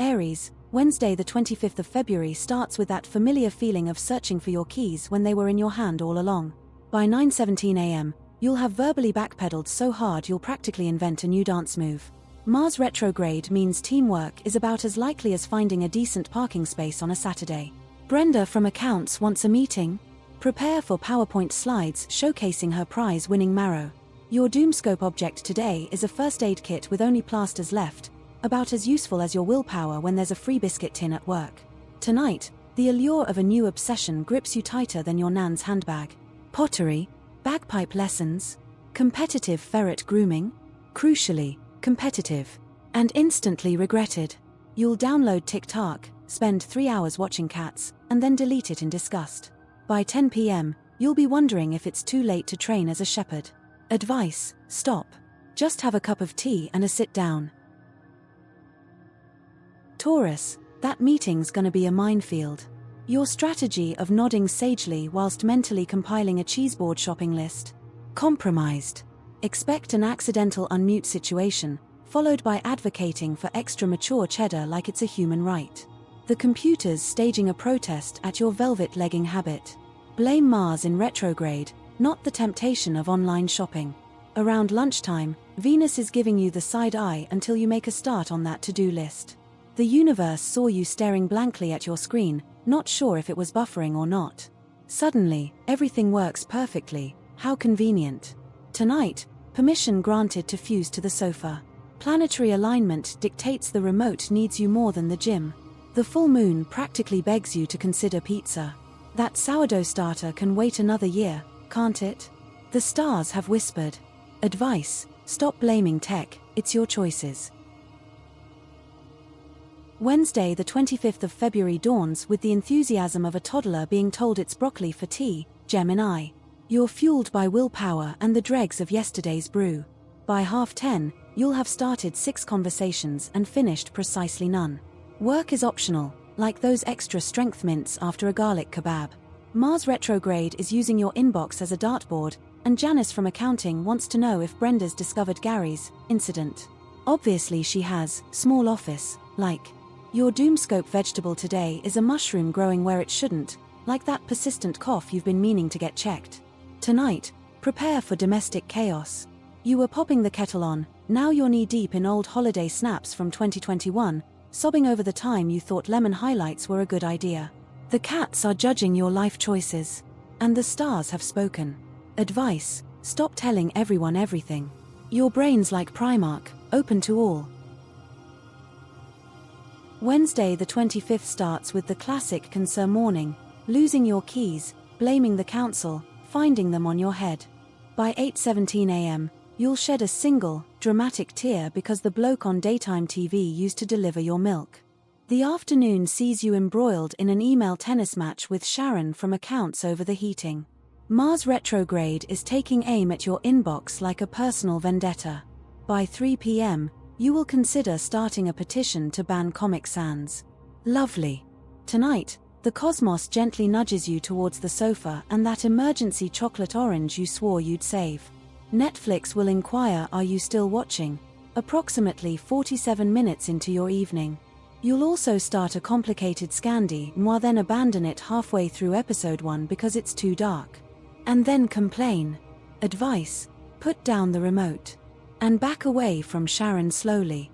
Aries, Wednesday the 25th of February starts with that familiar feeling of searching for your keys when they were in your hand all along. By 9:17 a.m., you'll have verbally backpedaled so hard you'll practically invent a new dance move. Mars retrograde means teamwork is about as likely as finding a decent parking space on a Saturday. Brenda from accounts wants a meeting? Prepare for PowerPoint slides showcasing her prize-winning marrow. Your Doomscope object today is a first aid kit with only plasters left, about as useful as your willpower when there's a free biscuit tin at work. Tonight, the allure of a new obsession grips you tighter than your nan's handbag. Pottery, bagpipe lessons, competitive ferret grooming, crucially, competitive, and instantly regretted. You'll download TikTok, spend 3 hours watching cats, and then delete it in disgust. By 10 p.m., you'll be wondering if it's too late to train as a shepherd. Advice: stop. Just have a cup of tea and a sit down. Taurus, that meeting's gonna be a minefield. Your strategy of nodding sagely whilst mentally compiling a cheeseboard shopping list? Compromised. Expect an accidental unmute situation, followed by advocating for extra mature cheddar like it's a human right. The computer's staging a protest at your velvet legging habit. Blame Mars in retrograde, not the temptation of online shopping. Around lunchtime, Venus is giving you the side eye until you make a start on that to-do list. The universe saw you staring blankly at your screen, not sure if it was buffering or not. Suddenly, everything works perfectly. How convenient. Tonight, permission granted to fuse to the sofa. Planetary alignment dictates the remote needs you more than the gym. The full moon practically begs you to consider pizza. That sourdough starter can wait another year, can't it? The stars have whispered. Advice: stop blaming tech, it's your choices. Wednesday the 25th of February dawns with the enthusiasm of a toddler being told it's broccoli for tea, Gemini. You're fueled by willpower and the dregs of yesterday's brew. By 10:30, you'll have started 6 conversations and finished precisely none. Work is optional, like those extra strength mints after a garlic kebab. Mars retrograde is using your inbox as a dartboard, and Janice from accounting wants to know if Brenda's discovered Gary's incident. Obviously she has. Small office, like. Your Doomscope vegetable today is a mushroom growing where it shouldn't, like that persistent cough you've been meaning to get checked. Tonight, prepare for domestic chaos. You were popping the kettle on, now you're knee-deep in old holiday snaps from 2021, sobbing over the time you thought lemon highlights were a good idea. The cats are judging your life choices. And the stars have spoken. Advice: stop telling everyone everything. Your brain's like Primark, open to all. Wednesday the 25th starts with the classic concern morning, losing your keys, blaming the council, finding them on your head. By 8:17 a.m., you'll shed a single, dramatic tear because the bloke on daytime TV used to deliver your milk. The afternoon sees you embroiled in an email tennis match with Sharon from accounts over the heating. Mars retrograde is taking aim at your inbox like a personal vendetta. By 3 p.m., you will consider starting a petition to ban Comic Sans. Lovely. Tonight, the cosmos gently nudges you towards the sofa and that emergency chocolate orange you swore you'd save. Netflix will inquire, are you still watching? Approximately 47 minutes into your evening. You'll also start a complicated Scandi Moi, then abandon it halfway through episode 1 because it's too dark. And then complain. Advice: put down the remote. And back away from Sharon slowly.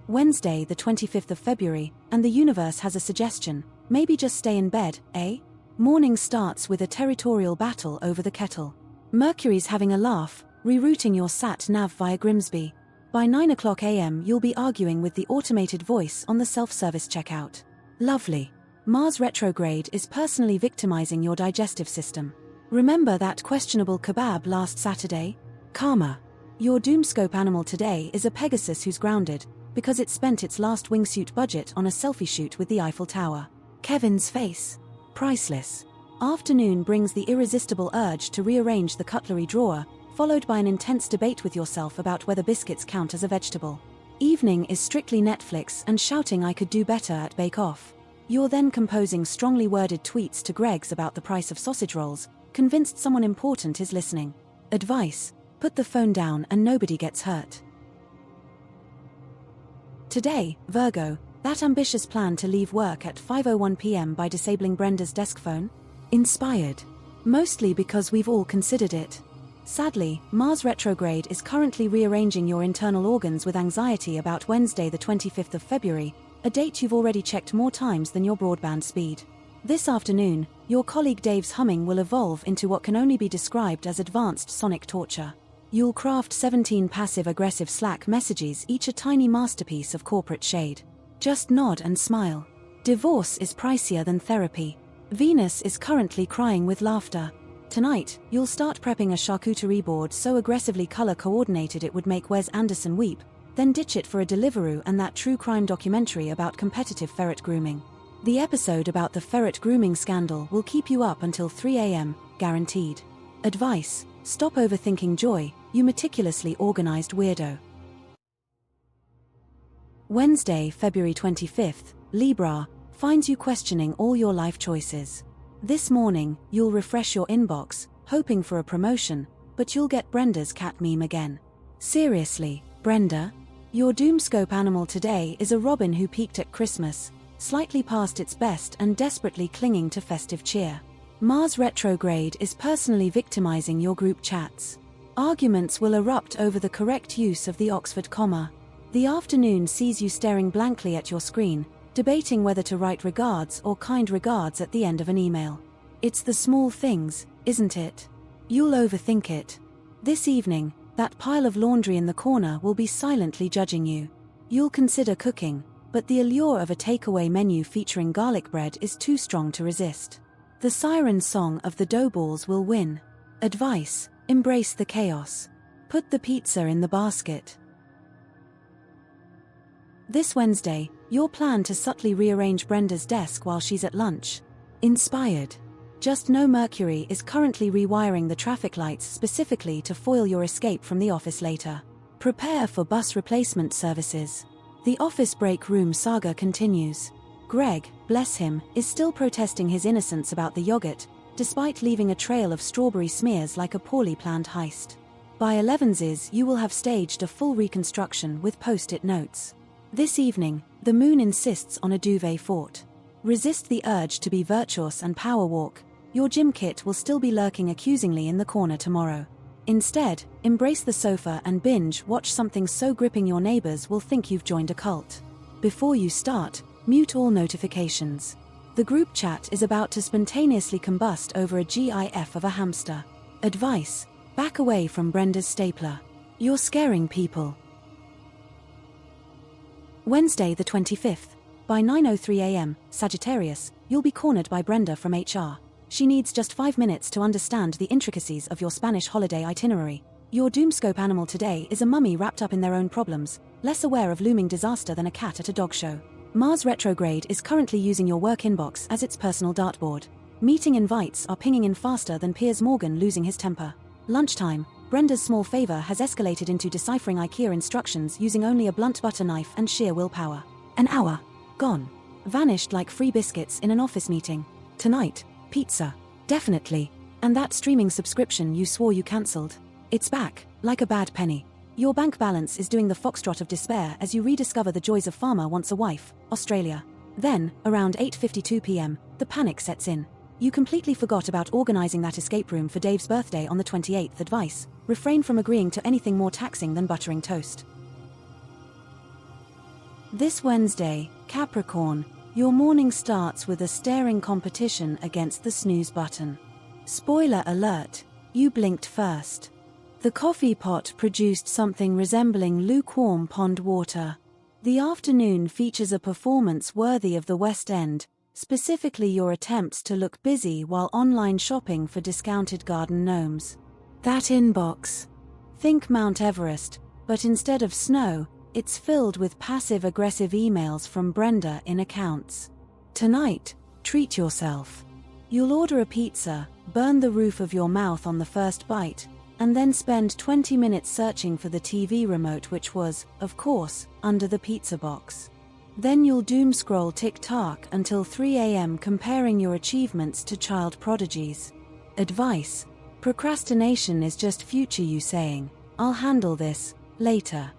Wednesday the 25th of February, and the universe has a suggestion. Maybe just stay in bed, eh? Morning starts with a territorial battle over the kettle. Mercury's having a laugh, rerouting your sat-nav via Grimsby. By 9 o'clock a.m. you'll be arguing with the automated voice on the self-service checkout. Lovely. Mars retrograde is personally victimizing your digestive system. Remember that questionable kebab last Saturday? Karma. Your Doomscope animal today is a Pegasus who's grounded, because it spent its last wingsuit budget on a selfie shoot with the Eiffel Tower. Kevin's face. Priceless. Afternoon brings the irresistible urge to rearrange the cutlery drawer, followed by an intense debate with yourself about whether biscuits count as a vegetable. Evening is strictly Netflix and shouting I could do better at Bake Off. You're then composing strongly worded tweets to Greg's about the price of sausage rolls, convinced someone important is listening. Advice: put the phone down and nobody gets hurt. Today, Virgo, that ambitious plan to leave work at 5:01 p.m. by disabling Brenda's desk phone? Inspired. Mostly because we've all considered it. Sadly, Mars retrograde is currently rearranging your internal organs with anxiety about Wednesday the 25th of February, a date you've already checked more times than your broadband speed. This afternoon, your colleague Dave's humming will evolve into what can only be described as advanced sonic torture. You'll craft 17 passive-aggressive Slack messages, each a tiny masterpiece of corporate shade. Just nod and smile. Divorce is pricier than therapy. Venus is currently crying with laughter. Tonight, you'll start prepping a charcuterie board so aggressively color-coordinated it would make Wes Anderson weep, then ditch it for a Deliveroo and that true crime documentary about competitive ferret grooming. The episode about the ferret grooming scandal will keep you up until 3 a.m., guaranteed. Advice: stop overthinking joy, you meticulously organized weirdo. Wednesday, February 25th, Libra, finds you questioning all your life choices. This morning, you'll refresh your inbox, hoping for a promotion, but you'll get Brenda's cat meme again. Seriously, Brenda? Your doomscope animal today is a robin who peaked at Christmas, slightly past its best and desperately clinging to festive cheer. Mars retrograde is personally victimizing your group chats. Arguments will erupt over the correct use of the Oxford comma. The afternoon sees you staring blankly at your screen, debating whether to write regards or kind regards at the end of an email. It's the small things, isn't it? You'll overthink it. This evening, that pile of laundry in the corner will be silently judging you. You'll consider cooking, but the allure of a takeaway menu featuring garlic bread is too strong to resist. The siren song of the dough balls will win. Advice: embrace the chaos. Put the pizza in the basket. This Wednesday, your plan to subtly rearrange Brenda's desk while she's at lunch. Inspired. Just know Mercury is currently rewiring the traffic lights specifically to foil your escape from the office later. Prepare for bus replacement services. The office break room saga continues. Greg, bless him, is still protesting his innocence about the yogurt, despite leaving a trail of strawberry smears like a poorly planned heist. By 11s, you will have staged a full reconstruction with post-it notes. This evening, the moon insists on a duvet fort. Resist the urge to be virtuous and power walk. Your gym kit will still be lurking accusingly in the corner tomorrow. Instead, embrace the sofa and binge watch something so gripping your neighbors will think you've joined a cult. Before you start, mute all notifications. The group chat is about to spontaneously combust over a GIF of a hamster. Advice: back away from Brenda's stapler. You're scaring people. Wednesday the 25th. By 9:03 a.m., Sagittarius, you'll be cornered by Brenda from HR. She needs just 5 minutes to understand the intricacies of your Spanish holiday itinerary. Your doomscope animal today is a mummy wrapped up in their own problems, less aware of looming disaster than a cat at a dog show. Mars retrograde is currently using your work inbox as its personal dartboard. Meeting invites are pinging in faster than Piers Morgan losing his temper. Lunchtime, Brenda's small favor has escalated into deciphering IKEA instructions using only a blunt butter knife and sheer willpower. An hour. Gone. Vanished like free biscuits in an office meeting. Tonight, pizza. Definitely. And that streaming subscription you swore you cancelled. It's back, like a bad penny. Your bank balance is doing the foxtrot of despair as you rediscover the joys of Farmer Wants a Wife, Australia. Then, around 8:52 p.m., the panic sets in. You completely forgot about organizing that escape room for Dave's birthday on the 28th. Advice: refrain from agreeing to anything more taxing than buttering toast. This Wednesday, Capricorn, your morning starts with a staring competition against the snooze button. Spoiler alert, you blinked first. The coffee pot produced something resembling lukewarm pond water. The afternoon features a performance worthy of the West End, specifically your attempts to look busy while online shopping for discounted garden gnomes. That inbox. Think Mount Everest, but instead of snow, it's filled with passive-aggressive emails from Brenda in accounts. Tonight, treat yourself. You'll order a pizza, burn the roof of your mouth on the first bite, and then spend 20 minutes searching for the TV remote which was, of course, under the pizza box. Then you'll doom scroll TikTok until 3 a.m. comparing your achievements to child prodigies. Advice: procrastination is just future you saying, "I'll handle this later."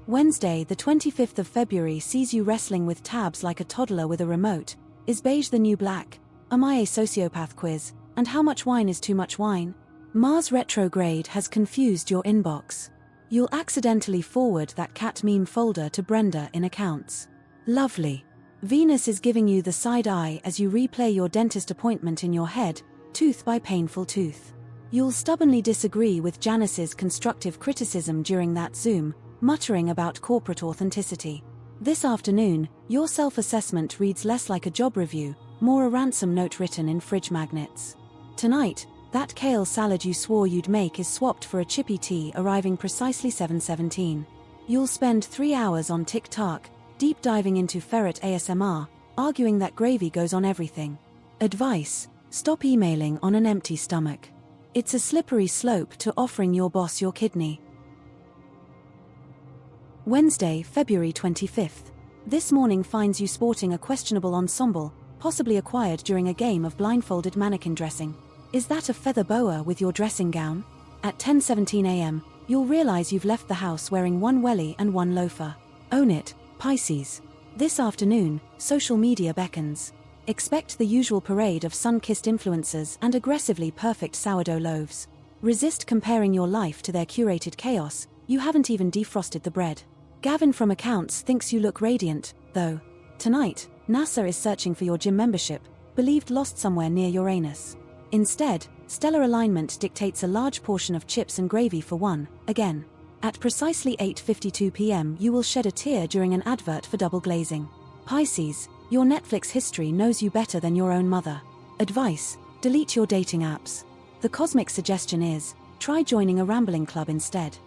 Wednesday, the 25th of February sees you wrestling with tabs like a toddler with a remote. Is beige the new black? Am I a sociopath quiz? And how much wine is too much wine? Mars retrograde has confused your inbox. You'll accidentally forward that cat meme folder to Brenda in accounts. Lovely. Venus is giving you the side eye as you replay your dentist appointment in your head, tooth by painful tooth. You'll stubbornly disagree with Janice's constructive criticism during that Zoom, muttering about corporate authenticity. This afternoon, your self-assessment reads less like a job review, more a ransom note written in fridge magnets. Tonight, that kale salad you swore you'd make is swapped for a chippy tea arriving precisely 7:17. You'll spend 3 hours on TikTok, deep diving into ferret ASMR, arguing that gravy goes on everything. Advice: stop emailing on an empty stomach. It's a slippery slope to offering your boss your kidney. Wednesday, February 25th. This morning finds you sporting a questionable ensemble, possibly acquired during a game of blindfolded mannequin dressing. Is that a feather boa with your dressing gown? At 10:17 a.m., you'll realize you've left the house wearing one welly and one loafer. Own it, Pisces. This afternoon, social media beckons. Expect the usual parade of sun-kissed influencers and aggressively perfect sourdough loaves. Resist comparing your life to their curated chaos. You haven't even defrosted the bread. Gavin from accounts thinks you look radiant, though. Tonight, NASA is searching for your gym membership, believed lost somewhere near Uranus. Instead, stellar alignment dictates a large portion of chips and gravy for one, again. At precisely 8:52 p.m. you will shed a tear during an advert for double glazing. Pisces, your Netflix history knows you better than your own mother. Advice: delete your dating apps. The cosmic suggestion is, try joining a rambling club instead.